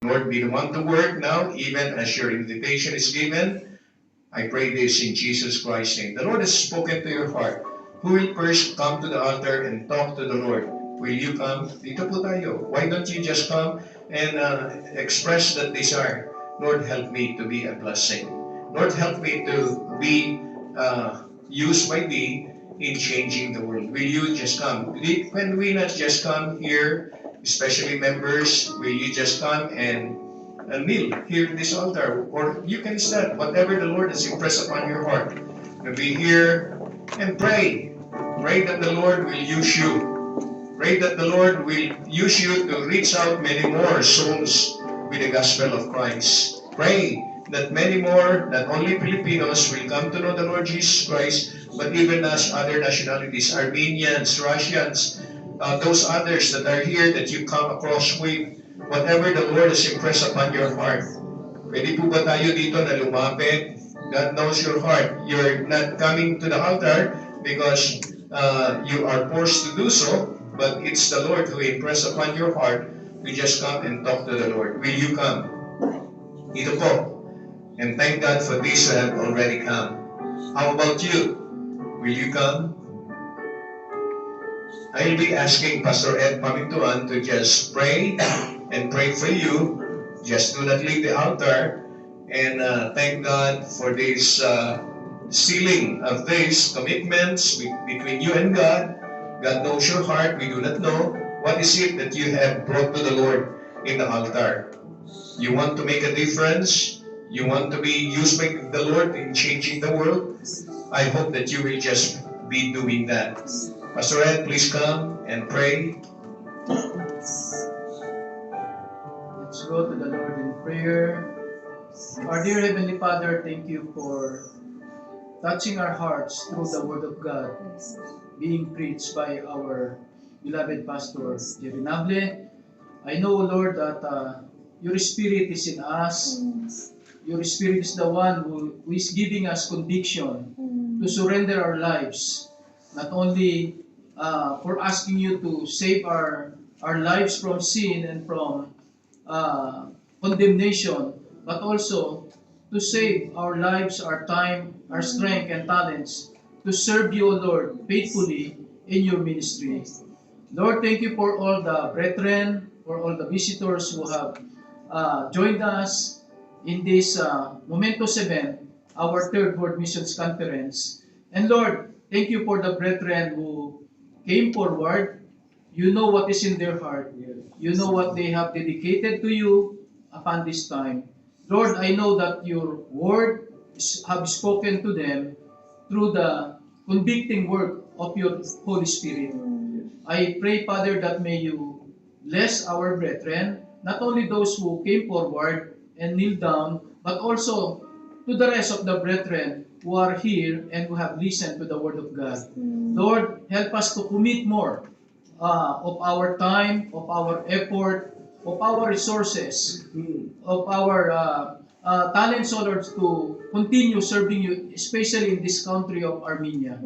Lord, be the one to work now, even as your invitation is given. I pray this in Jesus Christ's name. The Lord has spoken to your heart. Who will first come to the altar and talk to the Lord? Will you come? Dito po tayo. Why don't you just come and express that desire? Lord, help me to be a blessing. Lord, help me to be used by thee in changing the world. Will you just come? When we not just come here, especially members, will you just come and kneel here in this altar? Or you can stand, whatever the Lord has impressed upon your heart. Be here and pray. Pray that the Lord will use you. Pray that the Lord will use you to reach out many more souls with the gospel of Christ. Pray that many more, not only Filipinos, will come to know the Lord Jesus Christ, but even as other nationalities, Armenians, Russians, those others that are here that you come across with, whatever the Lord has impressed upon your heart. Pwede po ba tayo dito na lumapit? God knows your heart. You're not coming to the altar because you are forced to do so, but it's the Lord who impressed upon your heart to just come and talk to the Lord. Will you come? Ito po. And thank God for these who have already come. How about you? Will you come? I'll be asking Pastor Ed Pamintuan to just pray and pray for you. Just do not leave the altar. And thank God for this sealing of these commitments between you and God. God knows your heart. We do not know. What is it that you have brought to the Lord in the altar? You want to make a difference? You want to be used by the Lord in changing the world? I hope that you will just be doing that. Pastor Ed, please come and pray. Let's go to the Lord in prayer. Our dear Heavenly Father, thank you for touching our hearts through the Word of God being preached by our beloved Pastor Jerry Nable. I know, Lord, that your Spirit is in us. Your Spirit is the one who is giving us conviction to surrender our lives, not only for asking you to save our lives from sin and from condemnation, but also to save our lives, our time, our strength, and talents to serve you, O Lord, faithfully in your ministry. Lord, thank you for all the brethren, for all the visitors who have joined us in this momentous event, our third World Missions Conference. And Lord, thank you for the brethren who came forward. You know what is in their heart. You know what they have dedicated to you upon this time. Lord, I know that your word have spoken to them through the convicting work of your Holy Spirit. I pray, Father, that may you bless our brethren, not only those who came forward and kneel down, but also to the rest of the brethren who are here and who have listened to the Word of God. Lord, help us to commit more of our time, of our effort, of our resources, of our talents, O Lord, to continue serving you, especially in this country of Armenia.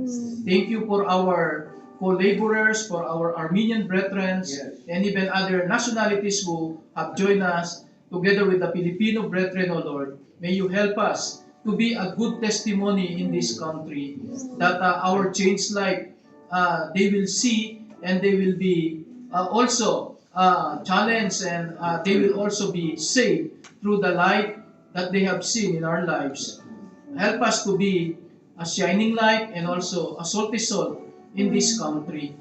Thank you for our co-laborers, for our Armenian brethren, and even other nationalities who have joined us together with the Filipino brethren, O Lord. May you help us to be a good testimony in this country, that our changed life, they will see and they will be also challenged, and they will also be saved through the light that they have seen in our lives. Help us to be a shining light and also a salty salt in this country.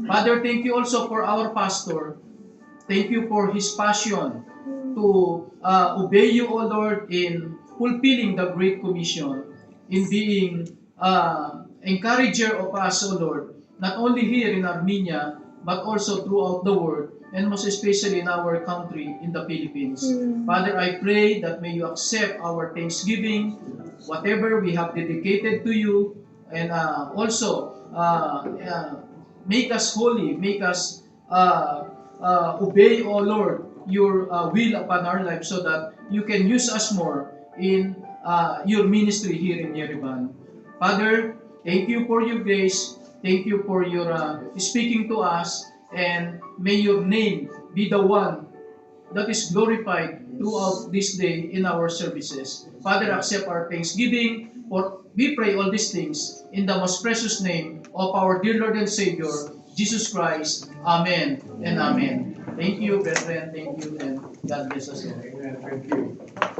Father, thank you also for our pastor. Thank you for his passion to obey you, O Lord, in fulfilling the Great Commission, in being encourager of us, O Lord, not only here in Armenia, but also throughout the world, and most especially in our country, in the Philippines. Father, I pray that may you accept our thanksgiving, whatever we have dedicated to you, and also make us holy, make us obey, O Lord, your will upon our lives, so that you can use us more in your ministry here in Yerevan. Father, thank you for your grace. Thank you for your speaking to us, and may your name be the one that is glorified throughout this day in our services. Father, accept our thanksgiving, for we pray all these things in the most precious name of our dear Lord and Savior, Jesus Christ. Amen and amen. Thank you, brethren. Thank you, and God bless us all. Amen. Thank you.